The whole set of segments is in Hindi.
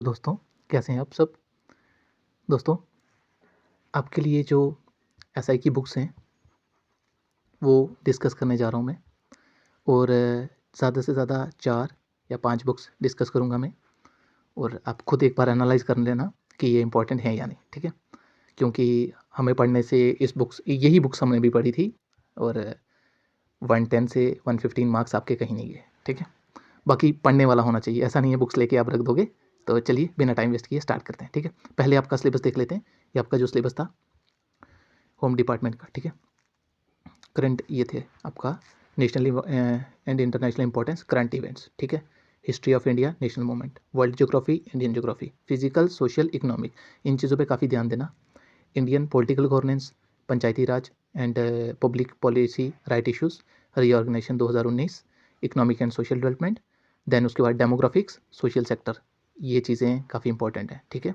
दोस्तों, कैसे हैं आप सब? दोस्तों, आपके लिए जो एसआई की बुक्स हैं, वो डिस्कस करने जा रहा हूँ मैं और ज़्यादा से ज़्यादा 4 या 5 बुक्स डिस्कस करूँगा मैं और आप खुद एक बार एनालाइज़ कर लेना कि ये इम्पोर्टेंट है या नहीं, ठीक है? क्योंकि हमें पढ़ने से यही बुक्स हमने भी पढ़ी थी और 110 से 115 मार्क्स आपके कहीं नहीं गए, ठीक है? बाकी पढ़ने वाला होना चाहिए, ऐसा नहीं है बुक्स लेके आप रख दोगे। तो चलिए बिना टाइम वेस्ट किए स्टार्ट करते हैं, ठीक है? पहले आपका सिलेबस देख लेते हैं। ये आपका जो सिलेबस था होम डिपार्टमेंट का, ठीक है? करंट ये थे आपका national and international importance, current events, ठीक है? History of India, national movement, world geography, Indian geography, physical, social, economic, इन चीज़ों पे काफ़ी ध्यान देना। Indian political governance, panchayati raj and public policy, right issues, reorganisation 2019, economic and social development, then उसके बाद डेमोग्राफिक्स, सोशल सेक्टर, ये चीज़ें काफ़ी इंपॉर्टेंट हैं, ठीक है?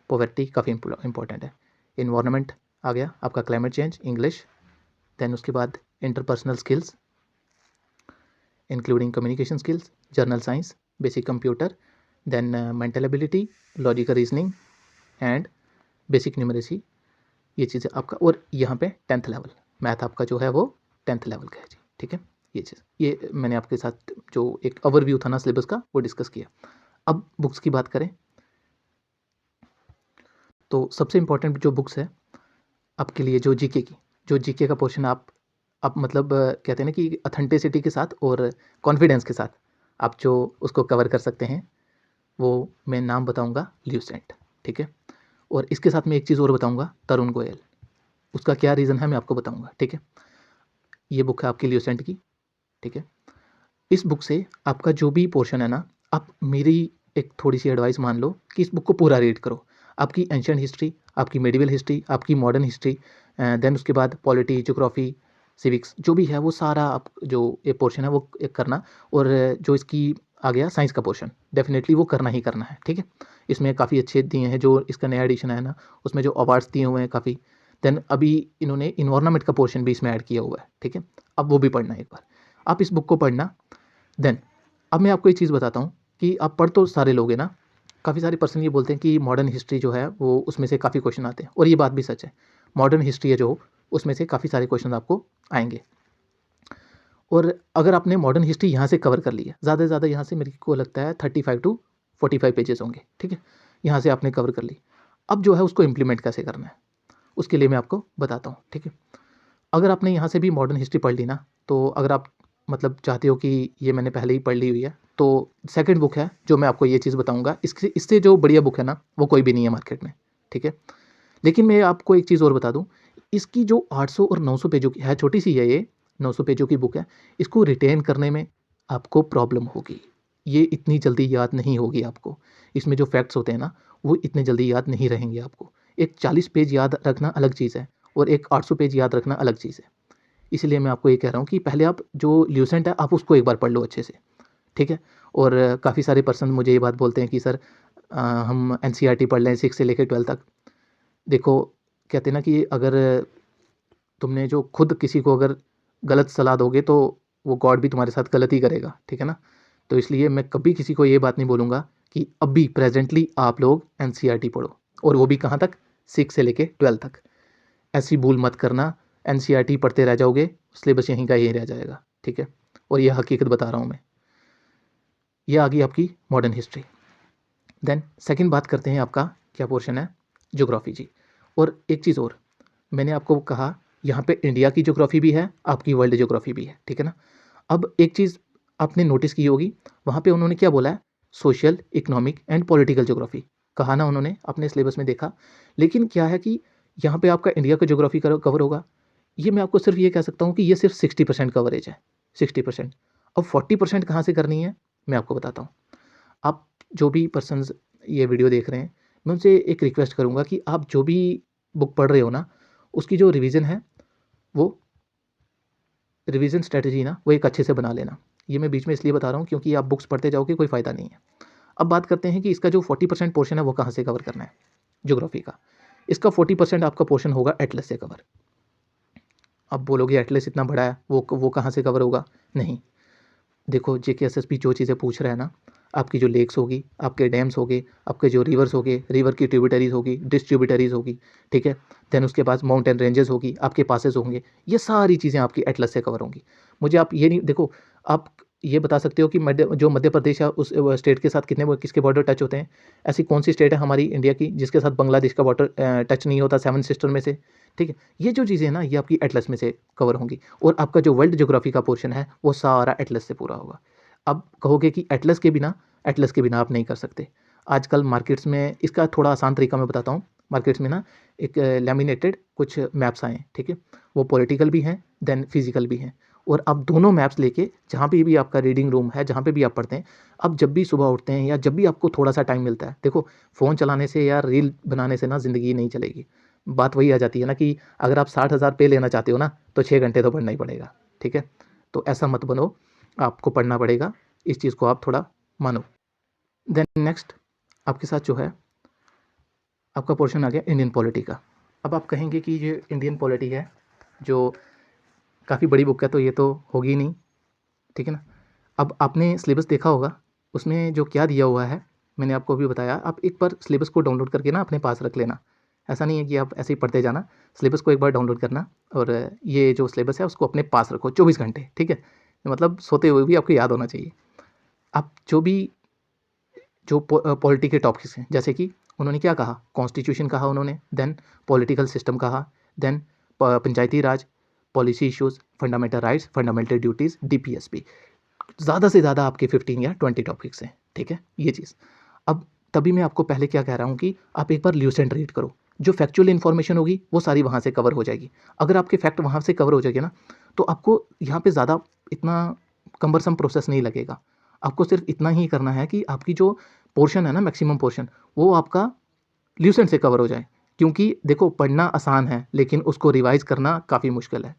पॉवर्टी काफ़ी इंपॉर्टेंट है। इन्वायरमेंट आ गया आपका, क्लाइमेट चेंज, इंग्लिश, देन उसके बाद interpersonal skills including communication skills, general science, basic computer, then mental ability, logical reasoning and basic numeracy, ये चीज़ें आपका। और यहाँ पे 10th लेवल मैथ आपका जो है वो 10th लेवल का है जी, ठीक है? ये चीज़, ये मैंने आपके साथ जो एक ओवरव्यू था ना सिलेबस का, वो डिस्कस किया। अब बुक्स की बात करें तो सबसे इम्पोर्टेंट जो बुक्स है आपके लिए, जो जीके का पोर्शन आप मतलब कहते हैं ना कि ऑथेंटिसिटी के साथ और कॉन्फिडेंस के साथ आप जो उसको कवर कर सकते हैं, वो मैं नाम बताऊंगा, ल्यूसेंट, ठीक है? और इसके साथ मैं एक चीज़ और बताऊंगा, तरुण गोयल। उसका क्या रीज़न है मैं आपको बताऊंगा, ठीक है? ये बुक है आपकी ल्यूसेंट की, ठीक है? इस बुक से आपका जो भी पोर्शन है ना, आप मेरी एक थोड़ी सी एडवाइस मान लो कि इस बुक को पूरा रीड करो। आपकी एंशियंट हिस्ट्री, आपकी मेडिवल हिस्ट्री, आपकी मॉडर्न हिस्ट्री, देन उसके बाद पॉलिटी, ज्योग्राफी, सिविक्स, जो भी है वो सारा आप जो ये पोर्शन है वो एक करना। और जो इसकी आ गया साइंस का पोर्शन, डेफिनेटली वो करना ही करना है, ठीक है? इसमें काफ़ी अच्छे दिए हैं, जो इसका नया एडिशन है ना, उसमें जो अवार्ड्स दिए हुए हैं काफ़ी। देन अभी इन्होंने इन्वायरमेंट का पोर्शन भी इसमें ऐड किया हुआ है, ठीक है? अब वो भी पढ़ना एक बार, आप इस बुक को पढ़ना। देन अब मैं आपको एक चीज़ बताता हूँ कि आप पढ़ तो सारे लोगे ना, काफ़ी सारे पर्सन ये बोलते हैं कि मॉडर्न हिस्ट्री जो है वो उसमें से काफ़ी क्वेश्चन आते हैं, और ये बात भी सच है। मॉडर्न हिस्ट्री है जो, उसमें से काफ़ी सारे क्वेश्चन आपको आएंगे। और अगर आपने मॉडर्न हिस्ट्री यहाँ से कवर कर ली है, ज़्यादा से ज़्यादा यहाँ से मेरे को लगता है 35 टू 45 पेजेस होंगे, ठीक है? यहाँ से आपने कवर कर ली। अब जो है उसको इम्प्लीमेंट कैसे करना है, उसके लिए मैं आपको बताता हूँ, ठीक है? अगर आपने यहाँ से भी मॉडर्न हिस्ट्री पढ़ ली ना, तो अगर आप मतलब चाहते हो कि ये मैंने पहले ही पढ़ ली हुई है, तो सेकंड बुक है जो मैं आपको ये चीज़ बताऊंगा, इससे इससे जो बढ़िया बुक है ना, वो कोई भी नहीं है मार्केट में, ठीक है? लेकिन मैं आपको एक चीज़ और बता दूं, इसकी जो 800 और 900 पेजों की है, छोटी सी है ये, 900 पेजों की बुक है, इसको रिटेन करने में आपको प्रॉब्लम होगी। ये इतनी जल्दी याद नहीं होगी आपको। इसमें जो फैक्ट्स होते हैं ना, वो इतने जल्दी याद नहीं रहेंगे आपको। एक 40 पेज याद रखना अलग चीज़ है और एक 800 पेज याद रखना अलग चीज़ है। इसलिए मैं आपको ये कह रहा हूँ कि पहले आप जो ल्यूसेंट है आप उसको एक बार पढ़ लो अच्छे से, ठीक है? और काफ़ी सारे पर्सन मुझे ये बात बोलते हैं कि सर हम एनसीईआरटी पढ़ लें 6 से लेकर 12 तक। देखो, कहते हैं ना कि अगर तुमने जो खुद किसी को अगर गलत सलाह दोगे तो वो गॉड भी तुम्हारे साथ गलत ही करेगा, ठीक है ना? तो इसलिए मैं कभी किसी को ये बात नहीं बोलूँगा कि अभी प्रेजेंटली आप लोग एनसीईआरटी पढ़ो, और वो भी कहाँ तक, 6 से लेके 12 तक। ऐसी भूल मत करना, एनसीईआरटी पढ़ते रह जाओगे, सिलेबस यहीं का यहीं रह जाएगा, ठीक है? और यह हकीकत बता रहा हूँ मैं। ये आ गई आपकी मॉडर्न हिस्ट्री। देन सेकंड बात करते हैं, आपका क्या पोर्शन है, ज्योग्राफी जी। और एक चीज़ और, मैंने आपको कहा यहाँ पे इंडिया की ज्योग्राफी भी है, आपकी वर्ल्ड ज्योग्राफी भी है, ठीक है ना? अब एक चीज़ आपने नोटिस की होगी, वहाँ पे उन्होंने क्या बोला है, social, economic and political geography कहा ना उन्होंने, अपने सिलेबस में देखा। लेकिन क्या है कि यहाँ पे आपका इंडिया का ज्योग्राफी कवर होगा। ये मैं आपको सिर्फ ये कह सकता हूँ कि ये सिर्फ 60% कवरेज है, 60%। अब 40% कहाँ से करनी है, मैं आपको बताता हूँ। आप जो भी पर्सन्स ये वीडियो देख रहे हैं, मैं उनसे एक रिक्वेस्ट करूँगा कि आप जो भी बुक पढ़ रहे हो ना, उसकी जो रिवीजन है, वो रिवीजन स्ट्रेटजी ना वो एक अच्छे से बना लेना। ये मैं बीच में इसलिए बता रहा हूँ क्योंकि आप बुक्स पढ़ते जाओगे कोई फ़ायदा नहीं है। अब बात करते हैं कि इसका जो 40% पोर्शन है वो कहाँ से कवर करना है, ज्योग्राफी का। इसका 40% आपका पोर्शन होगा एटलस से कवर। अब बोलोगे एटलस इतना बड़ा है, वो कहाँ से कवर होगा? नहीं, देखो जेके एसएसबी जो चीज़ें पूछ रहा है ना, आपकी जो लेक्स होगी, आपके डैम्स होंगे, आपके जो रिवर्स होंगे, रिवर की ट्रिब्यूटरीज होगी, डिस्ट्रीब्यूटरीज होगी, ठीक है। देन उसके बाद माउंटेन रेंजेस होगी, आपके पासेस होंगे, ये सारी चीज़ें आपकी एटलस से कवर होंगी। मुझे आप ये नहीं देखो, आप ये बता सकते हो कि मध्य प्रदेश है उस स्टेट के साथ किसके बॉर्डर टच होते हैं। ऐसी कौन सी स्टेट है हमारी इंडिया की जिसके साथ बांग्लादेश का बॉर्डर टच नहीं होता 7 सिस्टर में से, ठीक है। ये जो चीज़ें हैं ना, ये आपकी एटलस में से कवर होंगी, और आपका जो वर्ल्ड ज्योग्राफी का पोर्शन है वो सारा एटलस से पूरा होगा। अब कहोगे कि एटलस के बिना आप नहीं कर सकते। आजकल मार्केट्स में इसका थोड़ा आसान तरीका मैं बताता हूँ। मार्केट्स में ना एक लैमिनेटेड कुछ मैप्स आए हैं, ठीक है। वो पॉलिटिकल भी हैं, देन फिजिकल भी हैं, और आप दोनों मैप्स लेके जहाँ पे भी आपका रीडिंग रूम है, जहाँ पे भी आप पढ़ते हैं, अब जब भी सुबह उठते हैं या जब भी आपको थोड़ा सा टाइम मिलता है, देखो फ़ोन चलाने से या रील बनाने से ना ज़िंदगी नहीं चलेगी। बात वही आ जाती है ना कि अगर आप 60,000 पे लेना चाहते हो ना, तो 6 घंटे तो पढ़ना ही पड़ेगा, ठीक है। तो ऐसा मत बनो, आपको पढ़ना पड़ेगा, इस चीज़ को आप थोड़ा मानो। देन नेक्स्ट आपके साथ जो है, आपका पोर्शन आ गया इंडियन पॉलिटी का। अब आप कहेंगे कि ये इंडियन पॉलिटी है जो काफ़ी बड़ी बुक है, तो ये तो होगी ही नहीं, ठीक है ना। अब आपने सिलेबस देखा होगा, उसमें जो क्या दिया हुआ है मैंने आपको अभी बताया। आप एक बार सिलेबस को डाउनलोड करके ना अपने पास रख लेना। ऐसा नहीं है कि आप ऐसे ही पढ़ते जाना, सिलेबस को एक बार डाउनलोड करना, और ये जो सिलेबस है उसको अपने पास रखो 24 घंटे, ठीक है। मतलब सोते हुए भी आपको याद होना चाहिए। आप जो पॉलिटी के टॉपिक्स हैं, जैसे कि उन्होंने क्या कहा, कॉन्स्टिट्यूशन कहा उन्होंने, देन पॉलिटिकल सिस्टम कहा, then panchayati raj, policy issues, fundamental rights, fundamental duties, DPSP. ज़्यादा से ज़्यादा आपके 15 या 20 टॉपिक्स हैं, ठीक है, ये चीज़। अब तभी मैं आपको पहले क्या कह रहा हूँ कि आप एक बार ल्यूसेंट रीड करो, जो फैक्चुअल इन्फॉर्मेशन होगी वो सारी वहाँ से कवर हो जाएगी। अगर आपके फैक्ट वहाँ से कवर हो जाएंगे ना, तो आपको यहाँ पे ज़्यादा इतना कम्बरसम प्रोसेस नहीं लगेगा। आपको सिर्फ इतना ही करना है कि आपकी जो पोर्शन है ना, मैक्सिमम पोर्शन, वो आपका ल्यूसेंट से कवर हो जाए। क्योंकि देखो पढ़ना आसान है, लेकिन उसको रिवाइज करना काफ़ी मुश्किल है,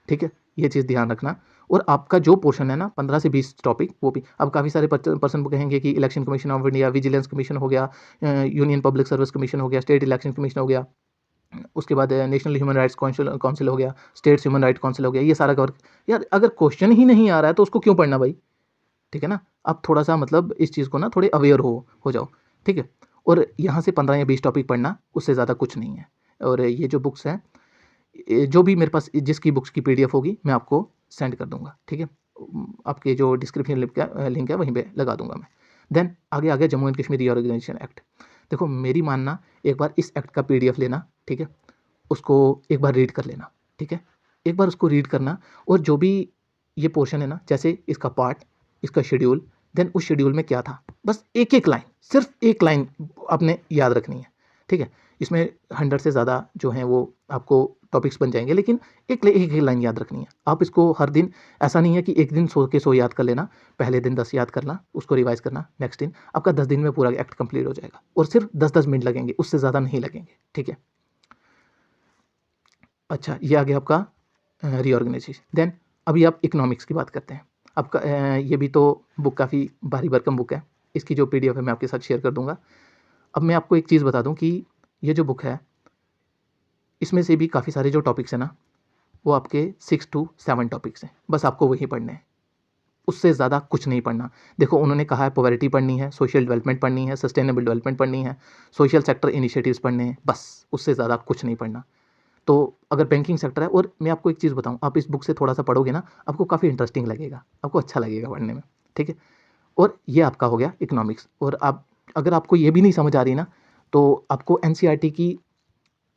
ठीक है। ये चीज़ ध्यान रखना। और आपका जो पोर्शन है ना, 15 से 20 टॉपिक, वो भी अब काफ़ी सारे पर्सन कहेंगे कि election commission of India, vigilance commission हो गया, यूनियन पब्लिक सर्विस कमीशन हो गया, स्टेट इलेक्शन कमीशन हो गया, उसके बाद नेशनल ह्यूमन राइट्स काउंसिल हो गया, स्टेट्स ह्यूमन राइट काउंसिल हो गया, ये सारा कवर। यार अगर क्वेश्चन ही नहीं आ रहा है तो उसको क्यों पढ़ना भाई, ठीक है ना। आप थोड़ा सा मतलब इस चीज़ को ना थोड़े अवेयर हो जाओ, ठीक है। और यहाँ से 15 या 20 टॉपिक पढ़ना, उससे ज़्यादा कुछ नहीं है। और ये जो बुक्स हैं, जो भी मेरे पास जिसकी बुक्स की पीडीएफ होगी मैं आपको सेंड कर दूंगा, ठीक है। आपके जो डिस्क्रिप्शन लिंक है वहीं पे लगा दूंगा मैं। देन आगे आ गया Jammu and Kashmir Reorganisation Act. देखो मेरी मानना, एक बार इस एक्ट का पीडीएफ लेना, ठीक है, उसको एक बार रीड कर लेना, ठीक है। एक बार उसको रीड करना, और जो भी ये पोर्शन है ना, जैसे इसका पार्ट, इसका शेड्यूल, देन उस शेड्यूल में क्या था, बस एक एक लाइन, सिर्फ एक लाइन आपने याद रखनी है, ठीक है। इसमें 100 से ज़्यादा जो हैं वो आपको टॉपिक्स बन जाएंगे, लेकिन एक लाइन याद रखनी है। आप इसको हर दिन, ऐसा नहीं है कि एक दिन सो याद कर लेना, पहले दिन 10 याद करना, उसको रिवाइज करना, नेक्स्ट दिन आपका 10 दिन में पूरा एक्ट कंप्लीट हो जाएगा, और सिर्फ 10-10 मिनट लगेंगे, उससे ज़्यादा नहीं लगेंगे, ठीक है। अच्छा, ये आ गया आपका रीऑर्गेनाइजेशन। देन अभी आप इकोनॉमिक्स की बात करते हैं। आपका ये भी तो बुक काफ़ी भारी भरकम बुक है, इसकी जो पीडीएफ है मैं आपके साथ शेयर कर दूंगा। अब मैं आपको एक चीज़ बता दूं कि ये जो बुक है, इसमें से भी काफ़ी सारे जो टॉपिक्स हैं ना, वो आपके 6 to 7 टॉपिक्स हैं, बस आपको वही पढ़ने हैं, उससे ज़्यादा कुछ नहीं पढ़ना। देखो उन्होंने कहा है पॉवर्टी पढ़नी है, सोशल डेवलपमेंट पढ़नी है, सस्टेनेबल डेवलपमेंट पढ़नी है, सोशल सेक्टर इनिशिएटिव्स पढ़ने हैं, बस उससे ज़्यादा कुछ नहीं पढ़ना। तो अगर बैंकिंग सेक्टर है, और मैं आपको एक चीज़ बताऊँ, आप इस बुक से थोड़ा सा पढ़ोगे ना, आपको काफ़ी इंटरेस्टिंग लगेगा, आपको अच्छा लगेगा पढ़ने में, ठीक है। और ये आपका हो गया इकोनॉमिक्स। और आप, अगर आपको ये भी नहीं समझ आ रही ना, तो आपको एनसीईआरटी की,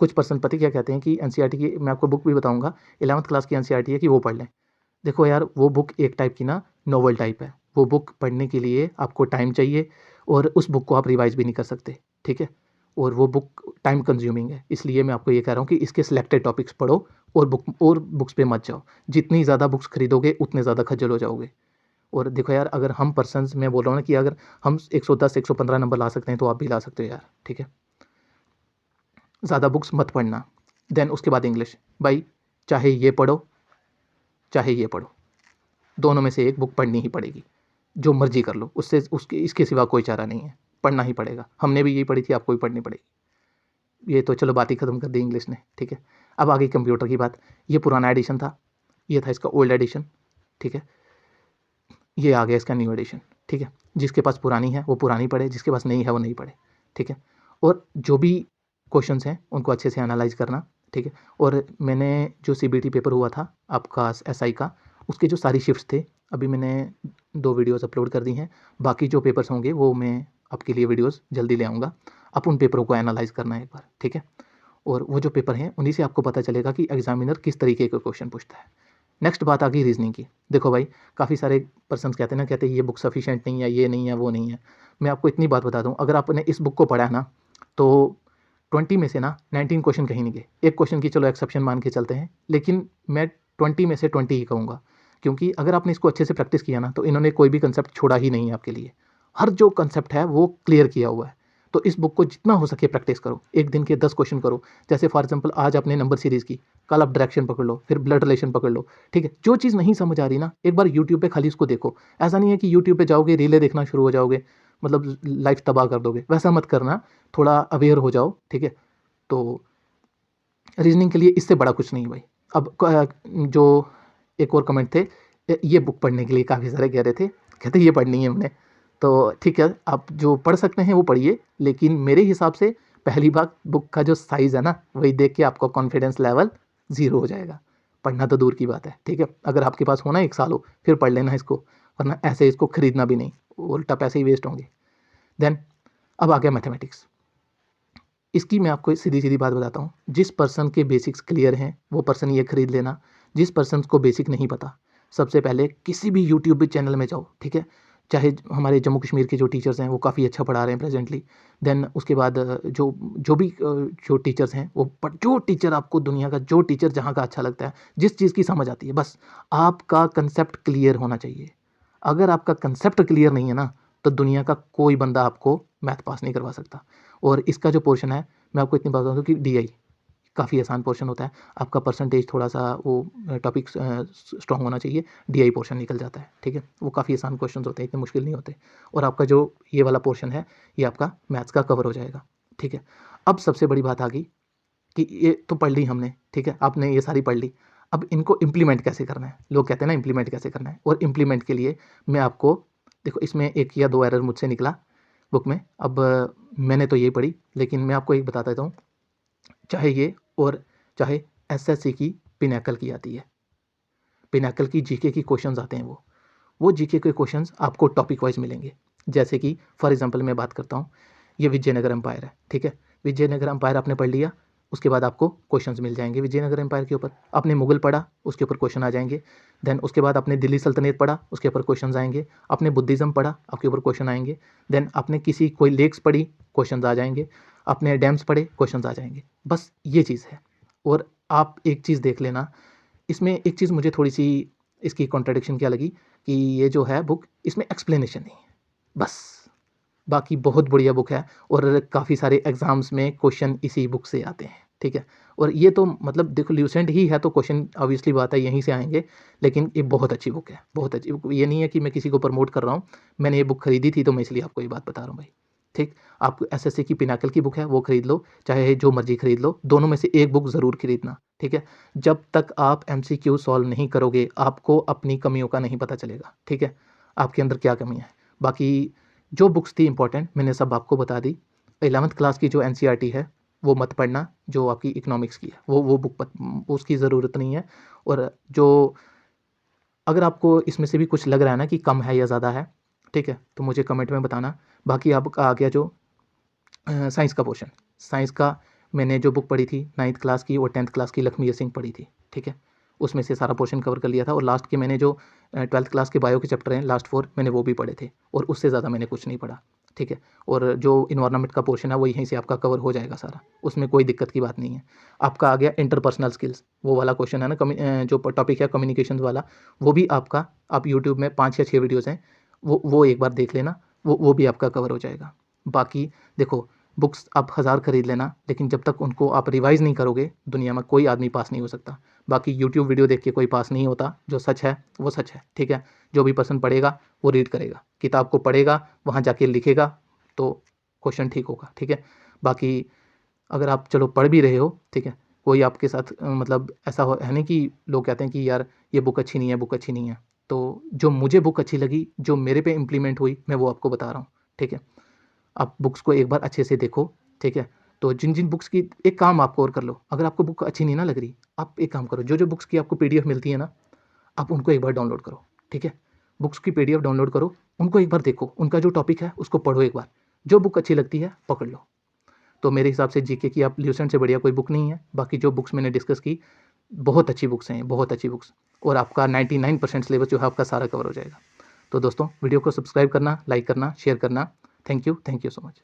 कुछ पर्सन पता क्या कहते हैं कि एनसीईआरटी की, मैं आपको बुक भी बताऊंगा, 11th क्लास की एनसीईआरटी है कि वो पढ़ लें। देखो यार वो बुक एक टाइप की ना नोवेल टाइप है, वो बुक पढ़ने के लिए आपको टाइम चाहिए, और उस बुक को आप रिवाइज भी नहीं कर सकते, ठीक है। और वो बुक टाइम कंज्यूमिंग है, इसलिए मैं आपको ये कह रहा हूँ कि इसके सिलेक्टेड टॉपिक्स पढ़ो, और बुक्स पे मत जाओ। जितनी ज़्यादा बुक्स खरीदोगे उतने ज़्यादा खज्जल हो जाओगे। और देखो यार, अगर हम पर्सनस, मैं बोल रहा हूँ ना कि अगर हम 110 115 नंबर ला सकते हैं तो आप भी ला सकते हो यार, ठीक है। ज़्यादा बुक्स मत पढ़ना। देन उसके बाद इंग्लिश, भाई चाहे ये पढ़ो चाहे ये पढ़ो, दोनों में से एक बुक पढ़नी ही पड़ेगी, जो मर्जी कर लो, उससे उसके इसके सिवा कोई चारा नहीं है, पढ़ना ही पड़ेगा। हमने भी यही पढ़ी थी, आपको भी पढ़नी पड़ेगी। ये तो चलो बात ही ख़त्म कर दी इंग्लिश ने, ठीक है। अब आ गई कंप्यूटर की बात। ये पुराना एडिशन था, ये था इसका ओल्ड एडिशन, ठीक है। ये आ गया इसका न्यू एडिशन, ठीक है। जिसके पास पुरानी है वो पुरानी पढ़े, जिसके पास नहीं है वो नहीं पढ़े, ठीक है। और जो भी क्वेश्चंस हैं उनको अच्छे से एनालाइज करना, ठीक है। और मैंने जो सीबीटी पेपर हुआ था आपका एसआई का, उसके जो सारी शिफ्ट्स थे अभी मैंने 2 वीडियोस अपलोड कर दी हैं। बाकी जो पेपर्स होंगे वो मैं आपके लिए वीडियोस जल्दी ले आऊँगा। आप उन पेपरों को एनालाइज करना एक बार, ठीक है। और वो जो पेपर हैं उन्हीं से आपको पता चलेगा कि एग्जामिनर किस तरीके के क्वेश्चन पूछता है। नेक्स्ट बात आ गई रीजनिंग की। देखो भाई, काफ़ी सारे पर्सन्स कहते हैं ना, कहते हैं ये बुक सफिशिएंट नहीं है, ये नहीं है, वो नहीं है। मैं आपको इतनी बात बता दूं, अगर आपने इस बुक को पढ़ा है ना, तो 20 में से ना 19 क्वेश्चन कहीं नहीं गए। एक क्वेश्चन की चलो एक्सेप्शन मान के चलते हैं, लेकिन मैं 20 में से 20 ही कहूँगा। क्योंकि अगर आपने इसको अच्छे से प्रैक्टिस किया ना, तो इन्होंने कोई भी कंसेप्ट छोड़ा ही नहीं है आपके लिए। हर जो कंसेप्ट है वो क्लियर किया हुआ है। तो इस बुक को जितना हो सके प्रैक्टिस करो, एक दिन के 10 क्वेश्चन करो। जैसे फॉर एग्जाम्पल आज आपने नंबर सीरीज़ की, कल आप डायरेक्शन पकड़ लो, फिर ब्लड रिलेशन पकड़ लो, ठीक है। जो चीज़ नहीं समझ आ रही ना, एक बार यूट्यूब पे खाली उसको देखो। ऐसा नहीं है कि यूट्यूब पे जाओगे रीलें देखना शुरू हो जाओगे, मतलब लाइफ तबाह कर दोगे, वैसा मत करना। थोड़ा अवेयर हो जाओ, ठीक है। तो रीजनिंग के लिए इससे बड़ा कुछ नहीं भाई। अब जो एक और कमेंट थे, ये बुक पढ़ने के लिए काफ़ी सारे कह रहे थे, कहते ये पढ़नी है हमने। तो ठीक है, आप जो पढ़ सकते हैं वो पढ़िए, लेकिन मेरे हिसाब से पहली बात, बुक का जो साइज़ है ना, वही देख के आपका कॉन्फिडेंस लेवल 0 हो जाएगा। पढ़ना तो दूर की बात है, ठीक है। अगर आपके पास होना 1 साल हो फिर पढ़ लेना इसको, वरना ऐसे इसको खरीदना भी नहीं, उल्टा पैसे ही वेस्ट होंगे। देन अब आ गया मैथमेटिक्स। इसकी मैं आपको सीधी सीधी बात बताता हूँ, जिस पर्सन के बेसिक्स क्लियर हैं वो पर्सन ये खरीद लेना। जिस पर्सन को बेसिक नहीं पता, सबसे पहले किसी भी यूट्यूब चैनल में जाओ, ठीक है। चाहे हमारे जम्मू कश्मीर के जो टीचर्स हैं वो काफ़ी अच्छा पढ़ा रहे हैं प्रेजेंटली। देन उसके बाद जो जो भी जो टीचर्स हैं वो जो टीचर आपको दुनिया का जो टीचर जहाँ का अच्छा लगता है, जिस चीज़ की समझ आती है, बस आपका कंसेप्ट क्लियर होना चाहिए। अगर आपका कंसेप्ट क्लियर नहीं है ना, तो दुनिया का कोई बंदा आपको मैथ पास नहीं करवा सकता। और इसका जो पोर्शन है, मैं आपको इतनी बात बता दूँ कि डीआई काफ़ी आसान पोर्शन होता है। आपका परसेंटेज थोड़ा सा वो टॉपिक स्ट्रॉन्ग होना चाहिए, डीआई पोर्शन निकल जाता है, ठीक है। वो काफ़ी आसान क्वेश्चन होते हैं, इतने मुश्किल नहीं होते। और आपका जो ये वाला पोर्शन है, ये आपका मैथ्स का कवर हो जाएगा, ठीक है। अब सबसे बड़ी बात आ गई कि ये तो पढ़ ली हमने, ठीक है, आपने ये सारी पढ़ ली। अब इनको इम्प्लीमेंट कैसे करना है, लोग कहते हैं ना इम्प्लीमेंट कैसे करना है। और इम्प्लीमेंट के लिए मैं आपको, देखो इसमें 1 या 2 एरर मुझसे निकला बुक में। अब मैंने तो यही पढ़ी, लेकिन मैं आपको एक बता देता हूँ। चाहे ये और चाहे एसएससी की पिनैकल की आती है, पिनैकल की जीके की क्वेश्चंस आते हैं, वो जीके के क्वेश्चंस आपको टॉपिक वाइज मिलेंगे। जैसे कि फॉर एग्जांपल मैं बात करता हूँ, ये विजयनगर एम्पायर है, ठीक है। विजयनगर एम्पायर आपने पढ़ लिया, उसके बाद आपको क्वेश्चंस मिल जाएंगे विजयनगर एम्पायर के ऊपर। आपने मुगल पढ़ा, उसके ऊपर क्वेश्चन आ जाएंगे। देन उसके बाद आपने दिल्ली सल्तनत पढ़ा, उसके ऊपर क्वेश्चन आएंगे। आपने बुद्धिज़्म पढ़ा, आपके ऊपर क्वेश्चन आएंगे। देन आपने किसी कोई लेक्स पढ़ी, क्वेश्चन आ जाएंगे। आपने डैम्स पढ़े, क्वेश्चन आ जाएंगे। बस ये चीज़ है। और आप एक चीज़ देख लेना, इसमें एक चीज़ मुझे थोड़ी सी इसकी कॉन्ट्रडिक्शन क्या लगी, कि ये जो है बुक, इसमें एक्सप्लेनेशन नहीं है बस। बाकी बहुत बढ़िया बुक है, और काफ़ी सारे एग्जाम्स में क्वेश्चन इसी बुक से आते हैं, ठीक है। और ये तो मतलब देखो ल्यूसेंट ही है, तो क्वेश्चन ऑब्वियसली बात है यहीं से आएंगे। लेकिन ये बहुत अच्छी बुक है, बहुत अच्छी बुक। ये नहीं है कि मैं किसी को प्रमोट कर रहा हूँ, मैंने ये बुक खरीदी थी तो मैं इसलिए आपको ये बात बता रहा हूँ भाई, ठीक। आप एसएससी की पिनाकल की बुक है वो खरीद लो, चाहे जो मर्जी खरीद लो, दोनों में से एक बुक ज़रूर खरीदना, ठीक है। जब तक आप एमसीक्यू सॉल्व नहीं करोगे, आपको अपनी कमियों का नहीं पता चलेगा, ठीक है, आपके अंदर क्या कमी है। बाकी जो बुक्स थी इंपॉर्टेंट मैंने सब आपको बता दी। 11th क्लास की जो एनसीईआरटी है वो मत पढ़ना, जो आपकी इकोनॉमिक्स की है वो बुक उसकी ज़रूरत नहीं है। और जो अगर आपको इसमें से भी कुछ लग रहा है ना कि कम है या ज़्यादा है, ठीक है, तो मुझे कमेंट में बताना। बाकी आपका आ गया जो साइंस का पोर्शन, साइंस का मैंने जो बुक पढ़ी थी 9th क्लास की और 10th क्लास की लक्ष्मी सिंह पढ़ी थी, ठीक है। उसमें से सारा पोर्शन कवर कर लिया था। और लास्ट के मैंने जो 12th क्लास के बायो के चैप्टर हैं लास्ट 4, मैंने वो भी पढ़े थे, और उससे ज़्यादा मैंने कुछ नहीं पढ़ा, ठीक है। और जो इन्वायरमेंट का पोर्शन है वो यहीं से आपका कवर हो जाएगा सारा, उसमें कोई दिक्कत की बात नहीं है। आपका आ गया इंटरपर्सनल स्किल्स, वो वाला क्वेश्चन है ना, जो टॉपिक है कम्युनिकेशन वाला, वो भी आपका, आप यूट्यूब में 5 या 6 वीडियोज़ हैं, वो एक बार देख लेना, वो भी आपका कवर हो जाएगा। बाकी देखो, बुक्स आप 1000 खरीद लेना, लेकिन जब तक उनको आप रिवाइज़ नहीं करोगे, दुनिया में कोई आदमी पास नहीं हो सकता। बाकी यूट्यूब वीडियो देख के कोई पास नहीं होता, जो सच है वो सच है, ठीक है। जो भी पर्सन पढ़ेगा वो रीड करेगा, किताब को पढ़ेगा, वहाँ जाके लिखेगा, तो क्वेश्चन ठीक होगा, ठीक है। बाकी अगर आप चलो पढ़ भी रहे हो, ठीक है, कोई आपके साथ मतलब ऐसा है नहीं कि लोग कहते हैं कि यार ये बुक अच्छी नहीं है, बुक अच्छी नहीं है, तो जो मुझे बुक अच्छी लगी, जो मेरे पे इम्प्लीमेंट हुई, मैं वो आपको बता रहा हूँ, ठीक है? आप बुक्स को एक बार अच्छे से देखो, ठीक है? तो जिन-जिन बुक्स की एक काम आप और कर लो, अगर आपको बुक अच्छी नहीं ना लग रही, आप एक काम करो, जो-जो बुक्स की आपको पीडीएफ मिलती है ना, आप उनको एक बार डाउनलोड करो, ठीक है? बुक्स की पीडीएफ डाउनलोड करो, उनको एक बार देखो, उनका जो टॉपिक है उसको पढ़ो एक बार, जो बुक अच्छी लगती है पकड़ लो। तो मेरे हिसाब से जीके की आप ल्यूसेंट से बढ़िया कोई बुक नहीं है। बाकी जो बुक्स मैंने डिस्कस की, बहुत अच्छी बुक्स हैं, बहुत अच्छी बुक्स, और आपका 99% सिलेबस जो है आपका सारा कवर हो जाएगा। तो दोस्तों, वीडियो को सब्सक्राइब करना, लाइक करना, शेयर करना। Thank you so much.